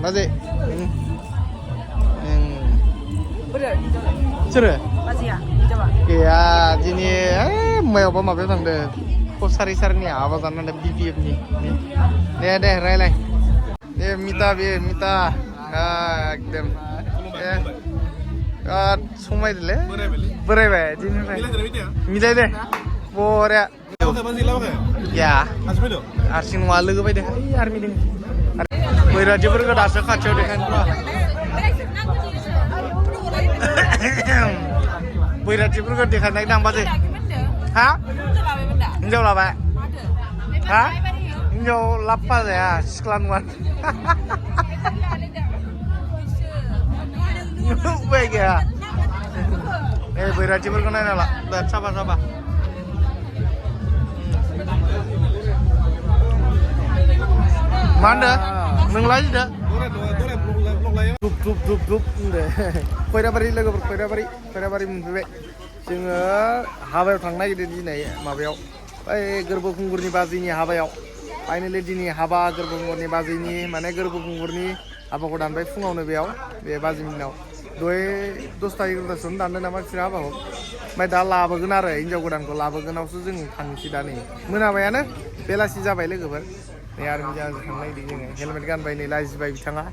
Bazi. Bener, Cere? Bazi ya, coba. Iya, sini mayo apa mabe tangde. Kok sari-sari nih apa sana ada BBM nih. Nih deh, relay. Nih mita. Ekdem. Somai dulu. Berai. Sini milai deh. Boleh. Ya. Arsin walu ke deh. Armi deh. Berai jebur ke dasar kacau deh kan. Berai jebur ke deh kan naik nambah sih. Hah? Injau lah pak. Hah? Injau lapas ya, sekelanuan. Baik ya. Berai jebur ke naik lah. Sabar. Mana? Ngelai dah. Dup. Koira bari moनफैबाय. जोङो हाबायाव थांनो नागिरदों दिनै माबायाव गोरबो खुंगुरनि बाजैनि हाबायाव. Finally दिनै हाबा गोरबो खुंगुरनि बाजैनि माने गोरबो खुंगुरनि हाबाखौ दानबाय फुङावनो बेयाव बे बाजैनिनाव. दहाय 10ता 11तासोआवनो दानदों नामा बिसोर हाबाखौ. ओमफ्राय दा लाबोगोन आरो हिनजाव गोदानखौ लाबोगोनावसो जों थांसै दा नै मोनाबायानो बेलासि जाबाय लोगोफोर. नै आर्मि जाहाजजों थांनो नागिरदों जोङो हेलमेट गानबाय नै लाजिबाय बिथाङा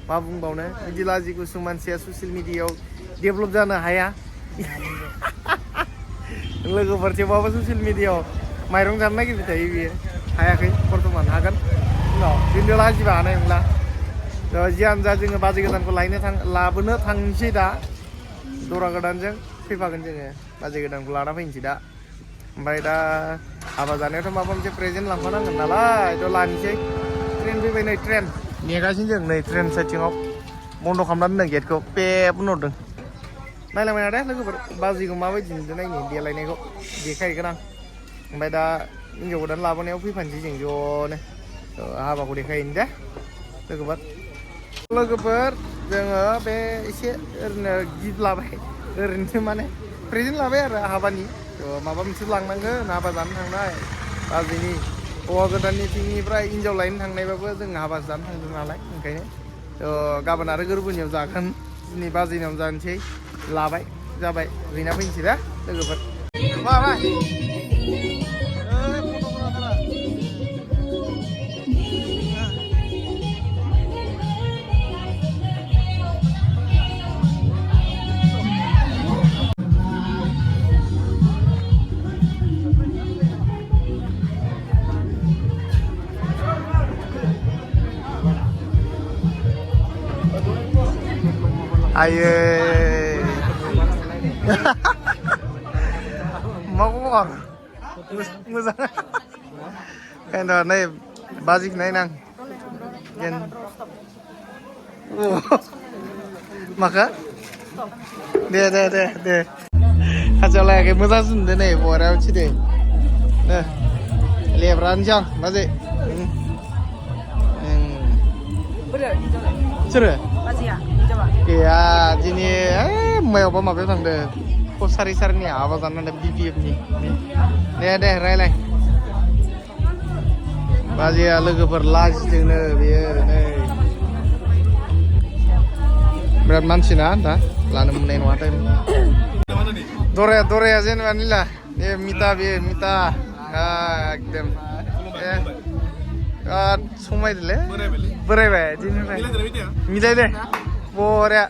मा बुंबावनो बिदि लाजिगुसुं मानसिया ससियेल मिडियायाव डेभेलप जानो हाया. लोगोफोर थेवबाबो ससियेल मिडियायाव माइरं जानो नागिरबाय थायो बियो हायाखै बर्थमान हागोन उनाव खिन्थु लाजिबा हानाय नंला. जियानो जा जोङो बाजै गोदानखौ लाबोनो थांसै दा दरा गोदानजों फैफागोन जोङो बाजै गोदानखौ लाना फैनोसै दा. ओमफ्राय दा हाबा जानायावथ' माबा मोनसे प्रेजेन्ट लांफानांगोन नालाय थ' लानोसै. ट्रेन फैबाय नै ट्रेन नेगासिनो जों नै ट्रेन साइथिङाव बन्द' खालामना दोनदों गेटखौ पेप होनहरदों. नायलांबाय दे लोगोफोर बाजैखौ माबायदि नुदों नायनो देलायनायखौ देखायगोन आं. ओमफ्राय दा हिनजाव गोदान लाबोनायाव फैफानोसै जों ज'नो हाबाखौ देखायहैनो दे लोगोफोर जोङो बे एसे ओरैनो गिफ्ट लाबाय ओरैनो माने प्रेजेन्ट लाबाय आरो हाबानि माबा मोनसे लांनांगोन हाबा जानो थांनाय बाजैनि हौवा गोदाननि थिंनिफ्राय हिनजाव लायनो थांनायबाबो जों हाबा जानो थांदों नालाय ओंखायनो गाबोन आरो गोरबोनियाव जागोन दिनै बाजैनाव जानोसै लाबाय जाबाय हैना फैनोसै दा लोगोफोर. Aye. Mau ngomong? Moजां. Kan dah naik bazik naik nang. Kan. Maka? Deh. Kacau lagi moजां sudah nih borau cide. Nah, lihat rancang bazik. Bener, Cere? Bazi ya, coba. Iya, sini mayo apa mabe tangde. Kok sari-sari nih apa sana ada BBM nih. Nih deh, relay. Bazi ya लोगोफोर लाजिदोंनो बेयो नै. Berat मानसि ना दा लानो मोननाय नङा time. दराया जेनेबा निला मिता एकदम somai dulu. Berai sini milai deh. Boleh.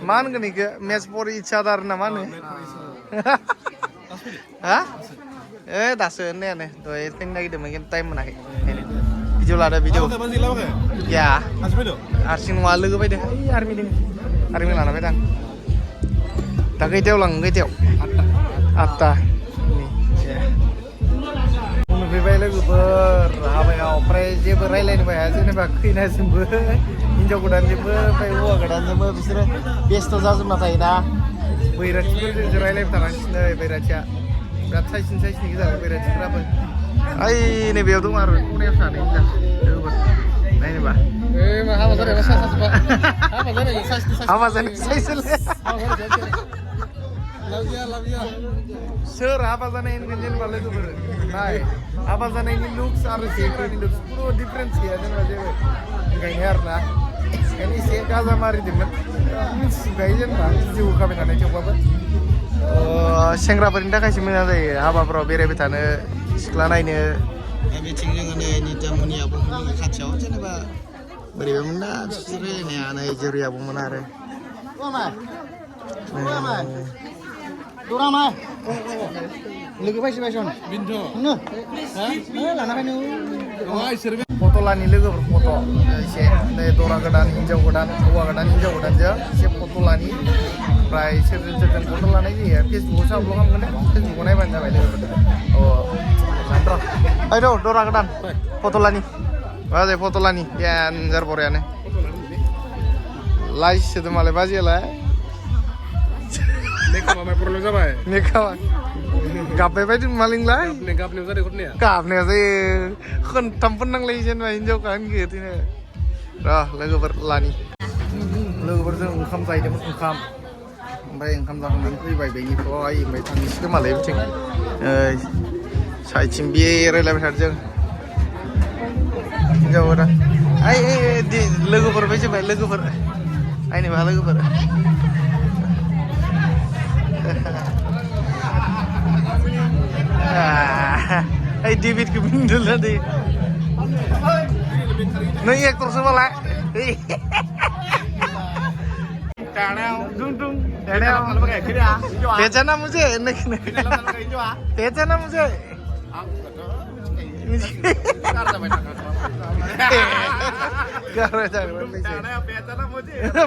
Man kan nih match for each other namanya. Hah? Das nih. Tuh itu lagi deh mungkin time mana nih. Video lah ada video. Ya. Arsin walu ke deh. Armi deh. Armi lah namanya. Tak kayak ulang kayak Atta. फैबाय लोगोफोर हाबायाव ओमफ्राय जेबो रायलायनोबो हाया जेनेबा खैनाजोंबो हिनजाव गोदानजोंबो ओमफ्राय हौवा गोदानजोंबो बिसोरो बेस्थ' जाजोबना थायोना बैराथिफोरजोंसो रायलायबाय थानांसिनो बैराथिया बिराद साइसिन जाबाय बैराथिफोराबो ओइ नैबेयाव दं आरो खनायाव सानै लोगोफोर नायनोबा हाबा जानाय साइसलै सोर हाबा जानाय होनगोन जेनेबा लोगोफोर नाय हाबा जानायनि लुक्स आरो जेफोरनि लुक्स पुरा डिफारेन्स गैया जेनेबा जेबो ओंखायनो आरोना गाजा मारिदोंमोन मिथिबाय जेनेबा जिउ होखाबाय थानाय थेवबाबो सेंग्राफोरनि थाखायसो मोजां जायो हाबाफोराव बेरायबाय थानो सिख्ला नायनो बिथिं जोङो नै नितामुनि आबौमोननि खाथियाव जेनेबा बोरैबामोन ना बिसोर रायलायनाया नै जेरै आबौमोन आरो लोगो फैसो बायसन लाना फैनो फट'लानि लोगोफोर फट' एसे नै दरा गोदान हिन्जाव गोदान हौवा गोदान हिन्जाव गोदानजों एसे फट' लानि ओमफ्राय सोरजों फट' लानाय जायो फेसबुकआव सापल'ड खालामगोन दे फेसबुकआव नायबानो जाबाय लोगोफोरजों र' दरा गोदान फट' लानि बाजै फट' लानि देन्जार बरियानो लाइस सोदों मालाय बाजियालाय प्रब्लेम जाबाय गाबबाय बायदि मालिंलाय गाबनायाव जादों घटनाया गाबनाया जायो खोनथामफोर नांलायो जेनेबा हिन्जावखा होनगोथिनो र' लोगोफोर लानि लोगोफोरजों ओंखाम जाहैदोंमोन ओंखाम ओमफ्राय ओंखाम जाखांनानै फैबाय बेनिफ्राय ओमफ्राय थांनोसै मालाय बिथिं साइडथिं बे रायलायबाय थादों जों हिन्जाव गोदान लोगोफोर फैजोबबाय लोगोफोर आइनोबा लोगोफोर डेभिडखौ बुंदोंला दे नों एक्टरसो मालाय पहचाना मुझे पहचाना मुझे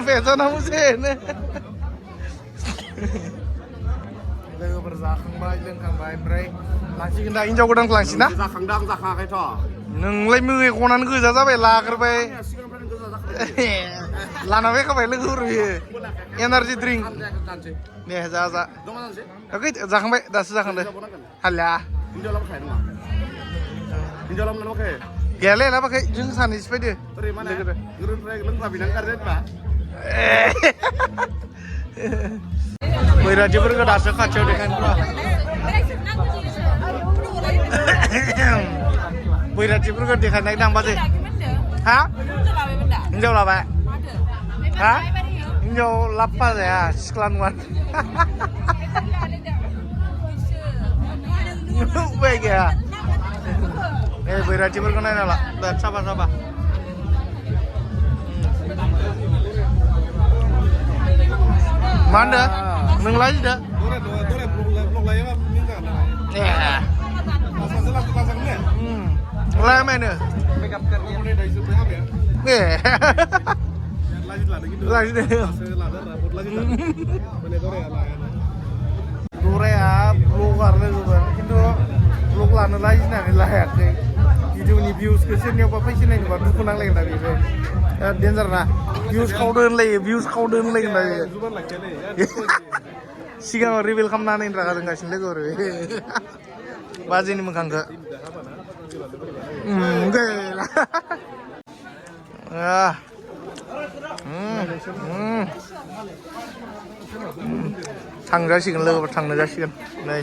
पहचाना मुझे लोगोफोर जाखांबाय लोंखांबाय ओमफ्राय लांसिगोन दा हिन्जाव गोदानखौ लांसै ना जाखांदों आं जाखाङाखैथ' नोंलाय मोगै खनानै गोजा जाबाय लाग्रोबाय लाना फैखाबाय लोगोफोर बियो एनार्जि ड्रिंक दे जा जाखांबाय दासो जाखांदो हालिया गैयालै लाबाखै जों सानैसो फैदो बैराथिफोरखौ दासो खाथियाव देखायनो बैराथिफोरखौ देखायनाय दांबाजै हा हिन्जाव लाबाय हा हिन्जाव लाबफा जाया सिख्ला नङा उपाय गैया बैराथिफोरखौ नायना ला बिराद साफा साफा मा होनदों नोंलाय जिदो लाय मायनो दराया ब्लगार लोगोफोर खिन्थु ब्लग लानो लाजिनानै लायाखै भिडिअनि भिउसखौ सोरनियावबा फैसिनाय नुबा दुखु नांलायगोन दा बेबो डेन्जार ना भिउस खावदो होनलायो भिउस खावदो होनलायगोन दा बेयो सिगाङाव रिभिल खालामना होनायनि रागा जोंगासिनो लोगोफोर बाजैनि मोखांखौ गैला थांजासिगोन लोगोफोर थांनो जासिगोन नै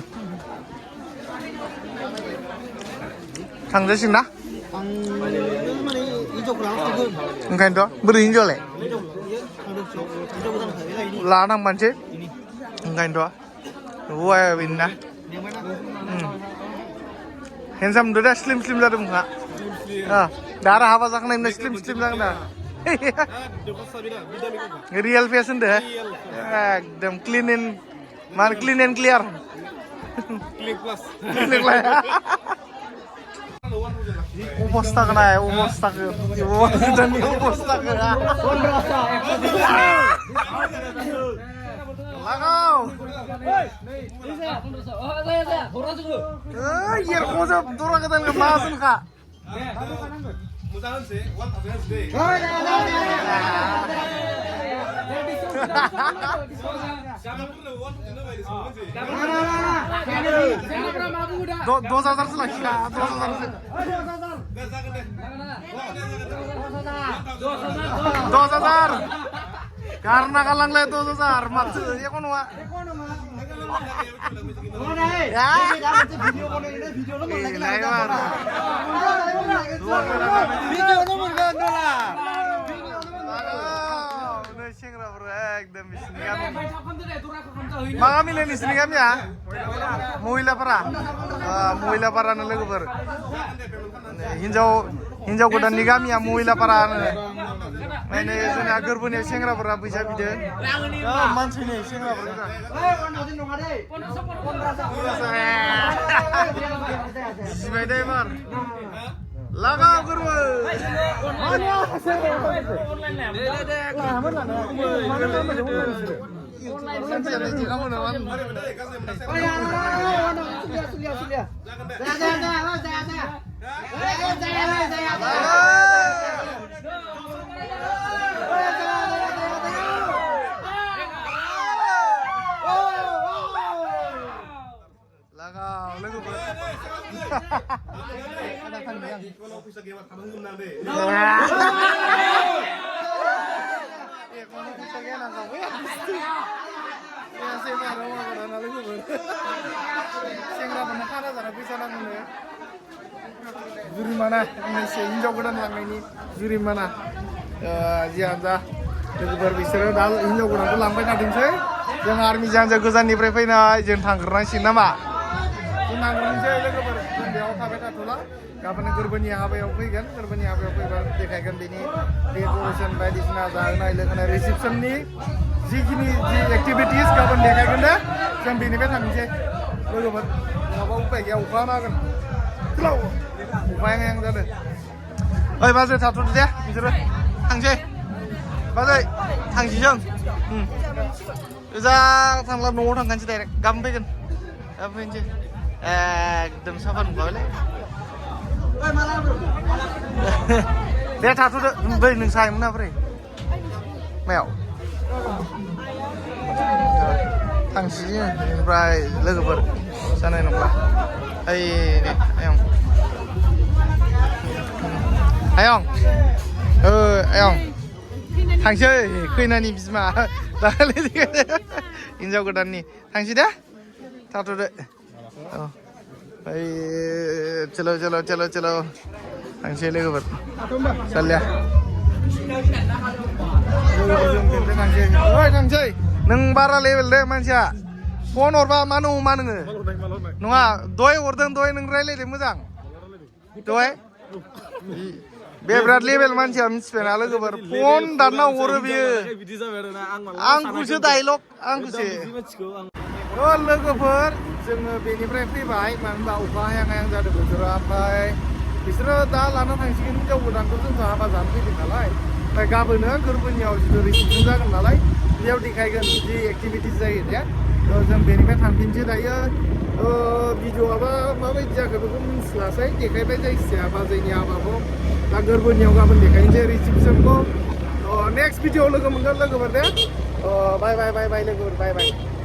थांजासिगोन ना ओंखायनोथ' बोरै हिन्जावलाय लाना थांबानोसै ओंखायनोथ' हौवाया बेनो ना हेन्डसाम नुदों दा स्लिम स्लिम जादों मुंहा दा आरो हाबा जाखांनाय उनाव स्लिम स्लिम जागोन दा रियेल फेस होनदो एकदम क्लिन एन्ड मान क्लिन एन्ड क्लियार अबस्थाखौ नाय अबस्थाखौ गोदाननि अबस्थाखौ लागाव एरख'जोब दरा गोदानखौ माहाजोनखा दस हाजारसो लाखिखा 10,000 karena kalang le 10,000 maksud ya kono wa ya video kono ini video lo lagi video lo $1 एकदम बिसिनि गामि मा गामिलै नोंसिनि गामिया महिलापारा महिलापारानो लोगोफोर हिन्जाव गोदाननि गामिया महिलापारा माने जोंना गोरबोनि सेंग्राफोरा फैसा बिदो मानसिनि सेंग्राफोरा जिबाय दे एबार लागा गोरबो laga logoफोर जुरिमाना हिन्जाव गोदान लांनायनि जुरिमाना जियानो जा लोगोफोर बिसोरो दा हिन्जाव गोदानखौ लांबाय थादोंसै जों आर्मिजों जों गोजाननिफ्राय फैनाय जों थांग्रोनांसिगोन नामा जों थांग्रोनोसै लोगोफोर जों बेयाव थाबाय थाथ'ला गाबोन गोरबोनि हाबायाव फैगोन गोरबोनि हाबायाव फैबा देखायगोन बेनि डेक'रेसन बायदिसिना जाहोनाय लोंहोनाय रिसेपसननि जिखिनि जि एक्टिभिटिस गाबोन देखायगोन दे जों बेनिफ्राय थांनोसै लोगोफोर नङाबा उपाय गैया अखा हागोन अखाया हायां जादों ओइ बाजै थाथ'दो दे बिसोरो थांसै बाजै थांसै जों ओजा थांला न'आव थांखानोसै डाइरेक्ट गाबोन फैगोन गाबोन फैनोसै एकदम साफा नुखाबायलै दे थाथ'दो बै नों सायोमोन ना बोरै मायाव थांसै ओमफ्राय लोगोफोर जानाय नंला ओइ दे आयं आयं आयं थांसै खैनानि बिमा दाखालि हिन्जाव गोदाननि थांसै दे थाथ'दो औ ओइ चलो चलो चलो चलो थांसै लोगोफोर चालिया थांसै नों बारा लेभेल दे मानसिया फन हरबा मानो हमा नोङो नङा दहाय हरदों दहाय नों रायलायदों मोजां दहाय बे बिराद लेभेल मानसिया मिथिबायना लोगोफोर फन दानना हरो बियो आंखौसो डाइलग आंखौसो लोगोफोर जोङो बेनिफ्राय फैबाय मानो होनबा अखा हायां हायां जादों बोथोरा ओमफ्राय बिसोरो दा लाना थांसिगोन हिन्जाव गोदानखौ जोंखौ हाबा जानो फैदों नालाय ओमफ्राय गाबोनो गोरबोनियाव जिथु रिसेपसन जागोन नालाय बेयाव देखायगोन जि एक्टिभिटिस जायो दे जों बेनिफ्राय थांफिनसै दायो भिडिअ'आबा माबायदि जाखो बेखौ मिन्थिलासै देखायबाय जायखिजाया बाजैनि हाबाखौ दा गोरबोनियाव गाबोन देखायनोसै रिसेपसनखौ नेक्स्ट भिडिअ लोगो मोनगोन लोगोफोर दे बाय बाय बाय बाय लोगोफोर बाय बाय